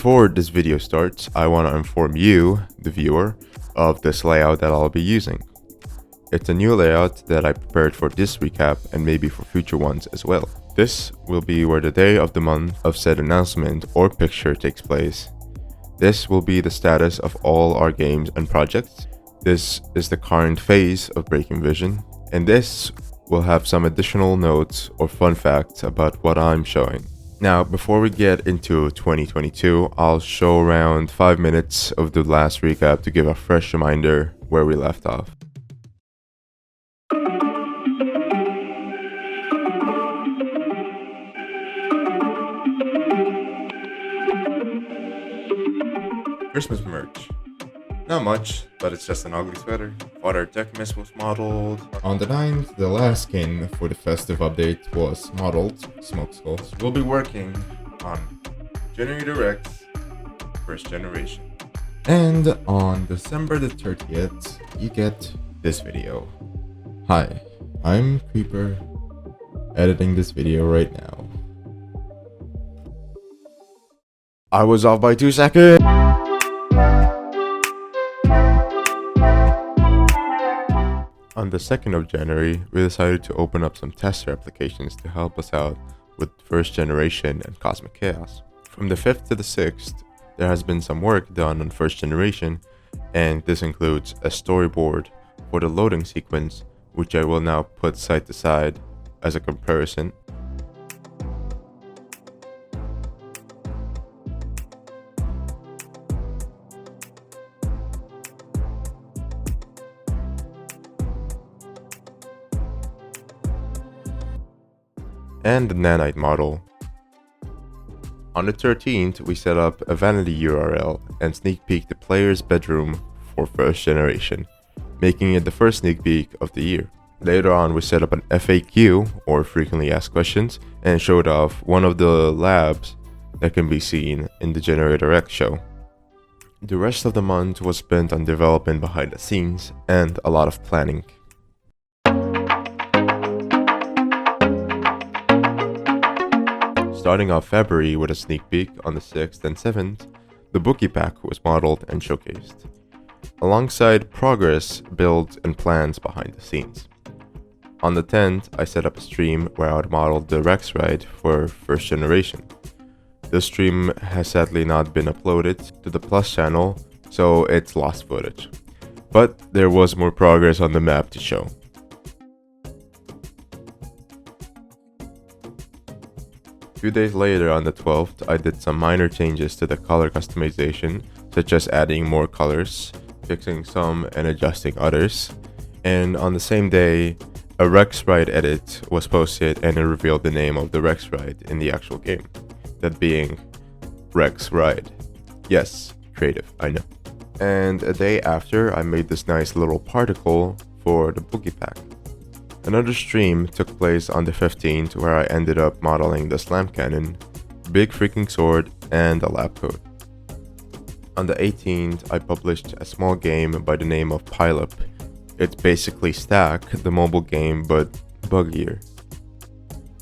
Before this video starts, I want to inform you, the viewer, of this layout that I'll be using. It's a new layout that I prepared for this recap and maybe for future ones as well. This will be where the day of the month of said announcement or picture takes place. This will be the status of all our games and projects. This is the current phase of BreakingVision, and this will have some additional notes or fun facts about what I'm showing. Now, before we get into 2022, I'll show around 5 minutes of the last recap to give a fresh reminder where we left off. Christmas merch. Not much, but it's just an ugly sweater. Water Tech was modeled. On the 9th, the last skin for the festive update was modeled, Smoke Skulls. We'll be working on Generator X, first generation. And on December the 30th, you get this video. Hi, I'm Creeper, editing this video right now. I was off by 2 seconds! On the 2nd of January, we decided to open up some tester applications to help us out with first generation and Cosmic Chaos. From the 5th to the 6th, there has been some work done on first generation, and this includes a storyboard for the loading sequence, which I will now put side to side as a comparison. And the nanite model. On the 13th, we set up a vanity URL and sneak peeked the player's bedroom for first generation, making it the first sneak peek of the year. Later on, we set up an FAQ, or frequently asked questions, and showed off one of the labs that can be seen in the Generator X show. The rest of the month was spent on development behind the scenes and a lot of planning. Starting off February with a sneak peek on the 6th and 7th, the Bookie Pack was modeled and showcased, alongside progress, builds, and plans behind the scenes. On the 10th, I set up a stream where I would model the Rex ride for first generation. The stream has sadly not been uploaded to the Plus channel, so it's lost footage. But there was more progress on the map to show. A few days later, on the 12th, I did some minor changes to the color customization, such as adding more colors, fixing some and adjusting others. And on the same day, a Rex Ride edit was posted and it revealed the name of the Rex Ride in the actual game, that being Rex Ride. Yes, creative, I know. And a day after, I made this nice little particle for the Boogie Pack. Another stream took place on the 15th where I ended up modeling the slam cannon, big freaking sword, and a lab coat. On the 18th, I published a small game by the name of Pileup. It's basically Stack, the mobile game, but buggier.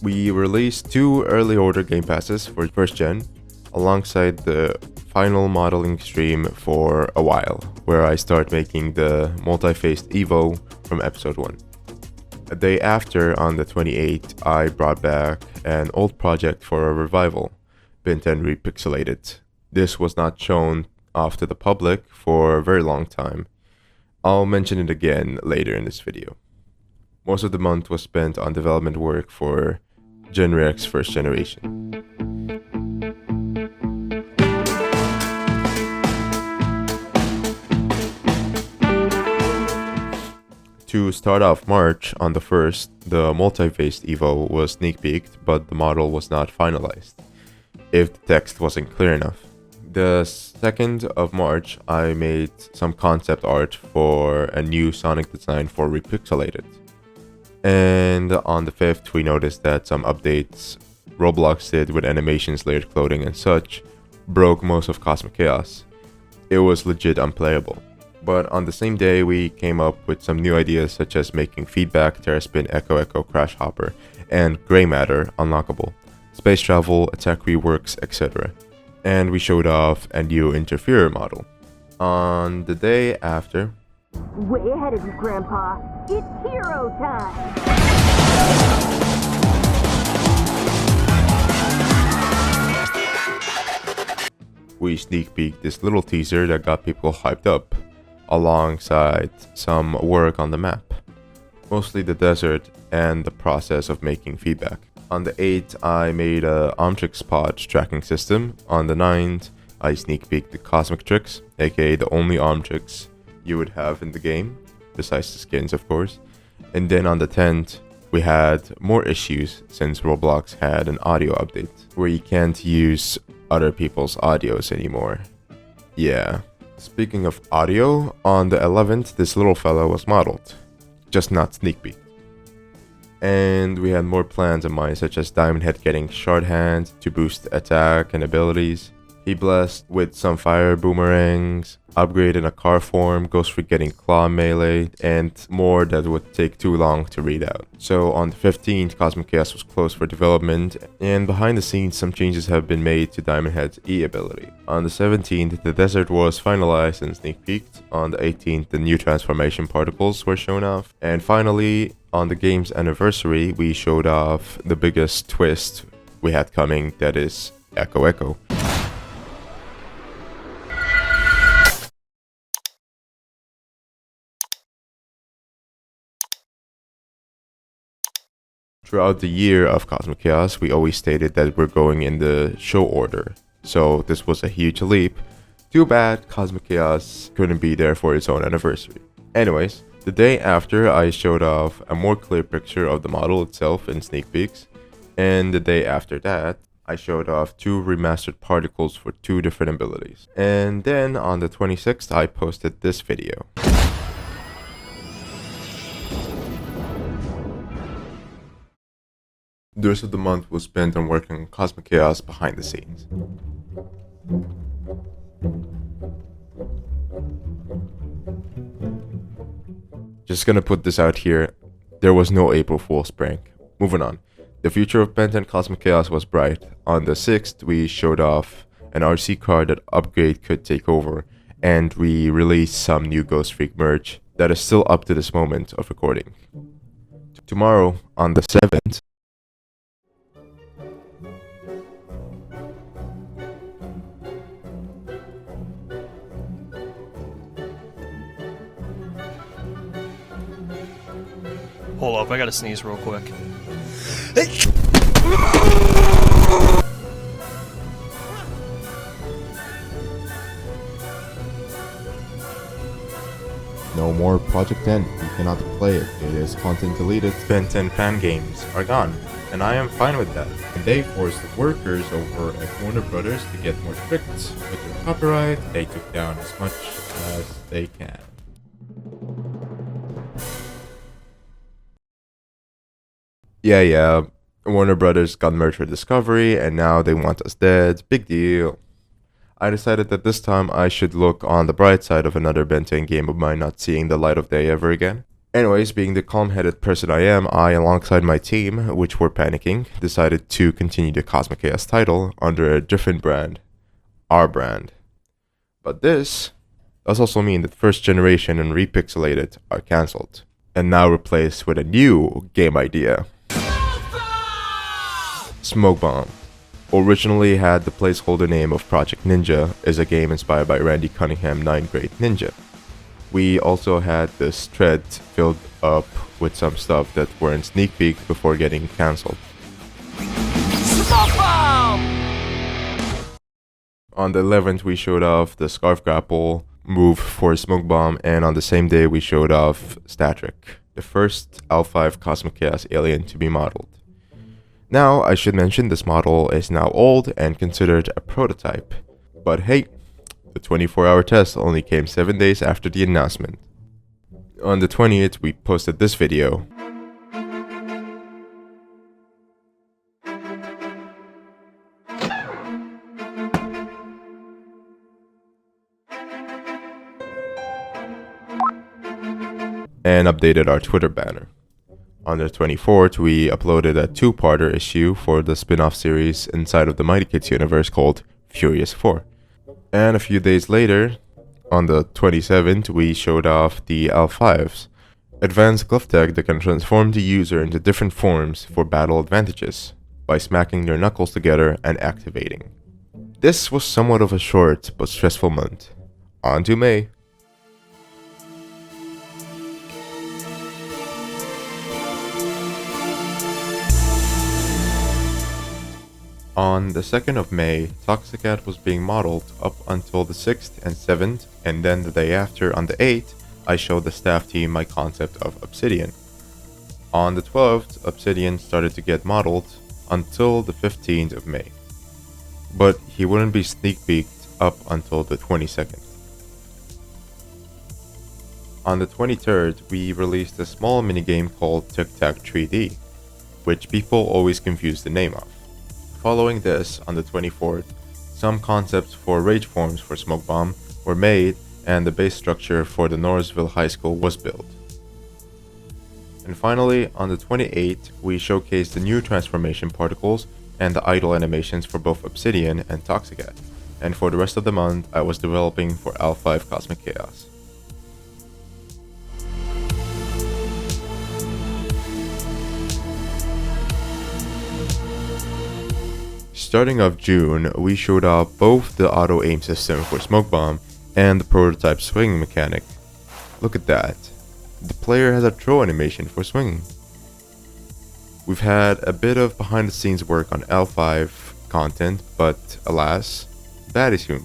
We released 2 early order game passes for first gen, alongside the final modeling stream for a while, where I start making the multi-faced Evo from episode 1. A day after, on the 28th, I brought back an old project for a revival, Bint and Repixelated. This was not shown off to the public for a very long time. I'll mention it again later in this video. Most of the month was spent on development work for Generator X first generation. To start off March, on the 1st, the multi-faced Evo was sneak peeked, but the model was not finalized, if the text wasn't clear enough. The 2nd of March, I made some concept art for a new Sonic design for Repixelated. And on the 5th, we noticed that some updates Roblox did with animations, layered clothing, and such broke most of Cosmic Chaos. It was legit unplayable. But on the same day, we came up with some new ideas such as making Feedback, Terraspin, Echo Echo, Crash Hopper, and Gray Matter unlockable, space travel, attack reworks, etc. and we showed off a new interferer model. On the day after, Way ahead of you, Grandpa. It's hero time! we sneak peeked this little teaser that got people hyped up, alongside some work on the map, mostly the desert and the process of making feedback. On the 8th, I made a Omtrix pod tracking system. On the 9th, I sneak peeked the Cosmic Tricks, aka the only Omtrix you would have in the game, besides the skins of course. And then on the 10th, we had more issues since Roblox had an audio update, where you can't use other people's audios anymore. Yeah. Speaking of audio, on the 11th, this little fella was modeled, just not sneak peek. And we had more plans in mind, such as Diamond Head getting Shard Hand to boost attack and abilities, He blessed with some fire boomerangs, upgrade in a car form, Ghost Freak getting claw melee, and more that would take too long to read out. So on the 15th, Cosmic Chaos was closed for development, and behind the scenes some changes have been made to Diamond Head's E ability. On the 17th, the desert was finalized and sneak peeked. On the 18th, the new transformation particles were shown off. And finally, on the game's anniversary, we showed off the biggest twist we had coming, that is Echo Echo. Throughout the year of Cosmic Chaos, we always stated that we're going in the show order, so this was a huge leap. Too bad Cosmic Chaos couldn't be there for its own anniversary. Anyways, the day after, I showed off a more clear picture of the model itself in sneak peeks, and the day after that, I showed off 2 remastered particles for 2 different abilities. And then on the 26th, I posted this video. The rest of the month was spent on working on Cosmic Chaos behind the scenes. Just gonna put this out here, there was no April Fool's prank. Moving on. The future of Penta and Cosmic Chaos was bright. On the 6th, we showed off an RC car that Upgrade could take over, and we released some new Ghost Freak merch that is still up to this moment of recording. Tomorrow, on the 7th, Hold up, I gotta sneeze real quick. no more Project 10, you cannot play it, it is content deleted. Ben 10 fan games are gone, and I am fine with that. And they forced the workers over at Warner Brothers to get more strict with their copyright. They took down as much as they can. Yeah, Warner Brothers got merged with Discovery, and now they want us dead. Big deal. I decided that this time I should look on the bright side of another Ben 10 game of mine not seeing the light of day ever again. Anyways, being the calm-headed person I am, I, alongside my team, which were panicking, decided to continue the Cosmic Chaos title under a different brand. Our brand. But this does also mean that First Generation and Repixelated are cancelled, and now replaced with a new game idea. SmokeBomb. Originally had the placeholder name of Project Ninja, is a game inspired by Randy Cunningham 9th Grade Ninja. We also had this thread filled up with some stuff that were in sneak peek before getting cancelled. On the 11th, we showed off the Scarf Grapple move for SmokeBomb, and on the same day we showed off Statric, the first L5 Cosmic Chaos alien to be modeled. Now, I should mention this model is now old and considered a prototype, but hey, the 24-hour test only came 7 days after the announcement. On the 20th, we posted this video. And updated our Twitter banner. On the 24th, we uploaded a 2-parter issue for the spin-off series inside of the Mighty Kids universe called Furious 4. And a few days later, on the 27th, we showed off the L5s, advanced glove tech that can transform the user into different forms for battle advantages by smacking their knuckles together and activating. This was somewhat of a short but stressful month. On to May. On the 2nd of May, Toxicat was being modeled up until the 6th and 7th, and then the day after, on the 8th, I showed the staff team my concept of Obsidian. On the 12th, Obsidian started to get modeled until the 15th of May, but he wouldn't be sneak peeked up until the 22nd. On the 23rd, we released a small minigame called Tic-Tac-ThreeD, which people always confuse the name of. Following this, on the 24th, some concepts for rage forms for SmokeBomb were made and the base structure for the Norrisville High School was built. And finally, on the 28th, we showcased the new transformation particles and the idle animations for both Obsidian and Toxicat. And for the rest of the month, I was developing for L5 Cosmic Chaos. Starting off June, we showed off both the auto aim system for SmokeBomb and the prototype swinging mechanic. Look at that. The player has a throw animation for swinging. We've had a bit of behind the scenes work on L5 content, but alas, bad issues.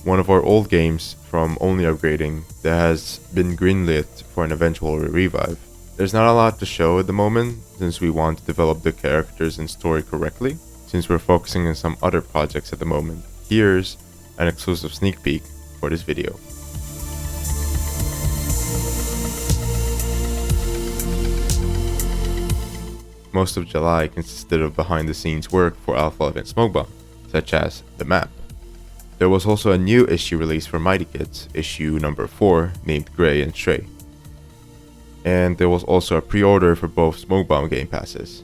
One of our old games from Only Upgrading that has been greenlit for an eventual revive. There's not a lot to show at the moment since we want to develop the characters and story correctly, since we're focusing on some other projects at the moment. Here's an exclusive sneak peek for this video. Most of July consisted of behind the scenes work for L5 and SmokeBomb, such as the map. There was also a new issue released for Mighty Kids, issue number 4, named Gray and Stray. And there was also a pre-order for both SmokeBomb game passes.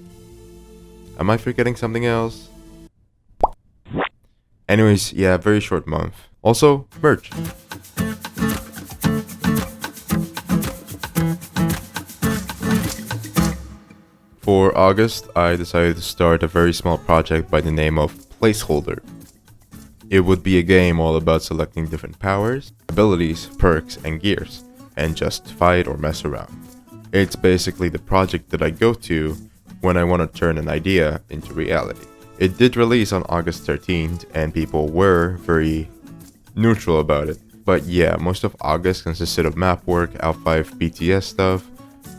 Am I forgetting something else? Anyways, yeah, very short month. Also, merch. For August, I decided to start a very small project by the name of Placeholder. It would be a game all about selecting different powers, abilities, perks, and gears, and just fight or mess around. It's basically the project that I go to when I want to turn an idea into reality. It did release on August 13th and people were very neutral about it. But yeah, most of August consisted of map work, L5 BTS stuff,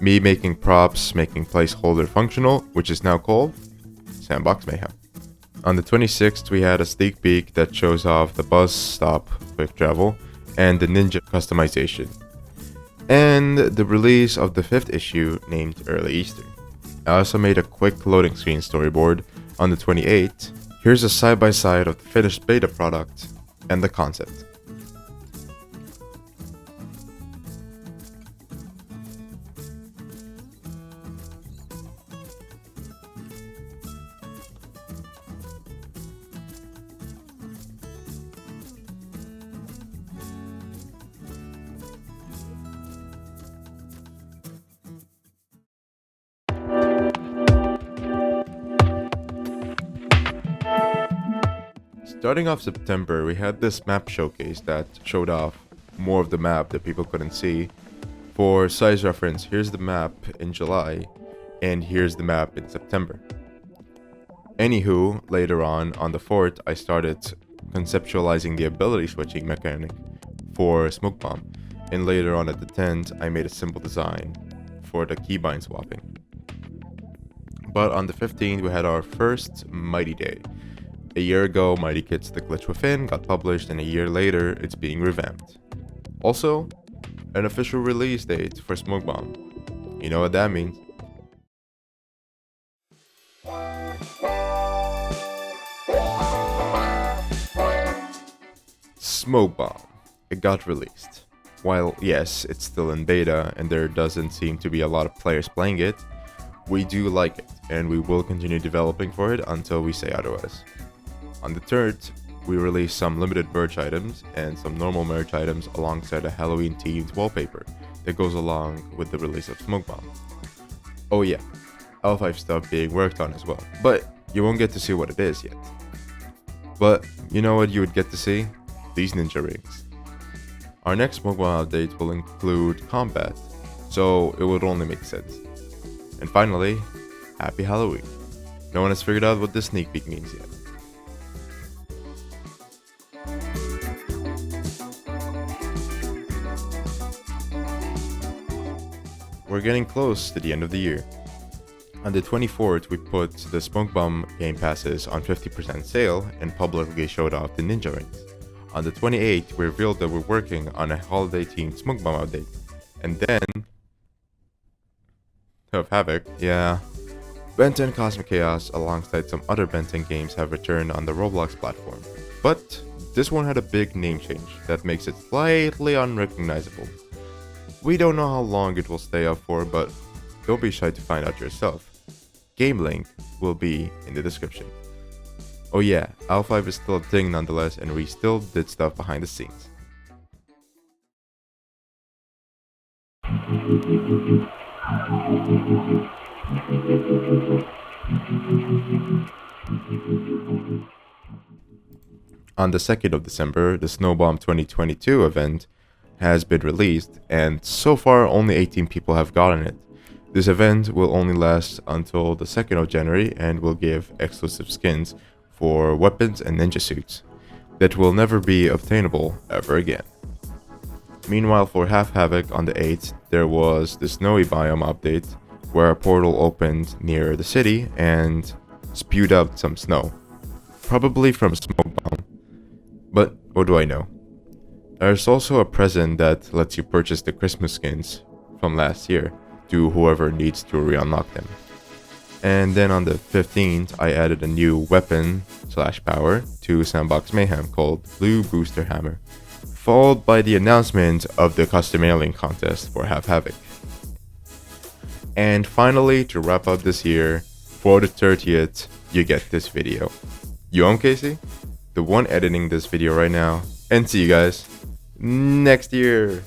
me making props, making Placeholder functional, which is now called Sandbox Mayhem. On the 26th, we had a sneak peek that shows off the bus stop quick travel and the ninja customization, and the release of the 5th issue named Early Easter. I also made a quick loading screen storyboard on the 28th. Here's a side-by-side of the finished beta product and the concept. Starting off September, we had this map showcase that showed off more of the map that people couldn't see. For size reference, here's the map in July, and here's the map in September. Anywho, later on the 4th, I started conceptualizing the ability switching mechanic for SmokeBomb, and later on at the 10th, I made a simple design for the keybind swapping. But on the 15th, we had our first Mighty Day. A year ago, Mighty Kids The Glitch Within got published, and a year later, it's being revamped. Also, an official release date for SmokeBomb. You know what that means. SmokeBomb. It got released. While yes, it's still in beta and there doesn't seem to be a lot of players playing it, we do like it and we will continue developing for it until we say otherwise. On the 3rd, we released some limited merch items and some normal merch items alongside a Halloween themed wallpaper that goes along with the release of SmokeBomb. Oh yeah, L5 stuff being worked on as well, but you won't get to see what it is yet. But you know what you would get to see? These ninja rings. Our next SmokeBomb update will include combat, so it would only make sense. And finally, happy Halloween. No one has figured out what this sneak peek means yet. We're getting close to the end of the year. On the 24th, we put the SmokeBomb game passes on 50% sale and publicly showed off the ninja rings. On the 28th, we revealed that we're working on a holiday-themed SmokeBomb update. And then of Havoc, yeah. Ben Cosmic Chaos alongside some other Ben 10 games have returned on the Roblox platform. But this one had a big name change that makes it slightly unrecognizable. We don't know how long it will stay up for, but don't be shy to find out yourself. Game link will be in the description. Oh yeah, L5 is still a thing nonetheless, and we still did stuff behind the scenes. On the 2nd of December, the SmokeBomb 2022 event has been released, and so far only 18 people have gotten it. This event will only last until the 2nd of January and will give exclusive skins for weapons and ninja suits that will never be obtainable ever again. Meanwhile, for Havoc on the 8th, there was the snowy biome update where a portal opened near the city and spewed out some snow, probably from SmokeBomb, but what do I know? There's also a present that lets you purchase the Christmas skins from last year to whoever needs to re-unlock them. And then on the 15th, I added a new weapon/power to Sandbox Mayhem called Blue Booster Hammer, followed by the announcement of the custom mailing contest for Havoc. And finally, to wrap up this year, for the 30th, you get this video. I'm Casey, the one editing this video right now, and see you guys next year.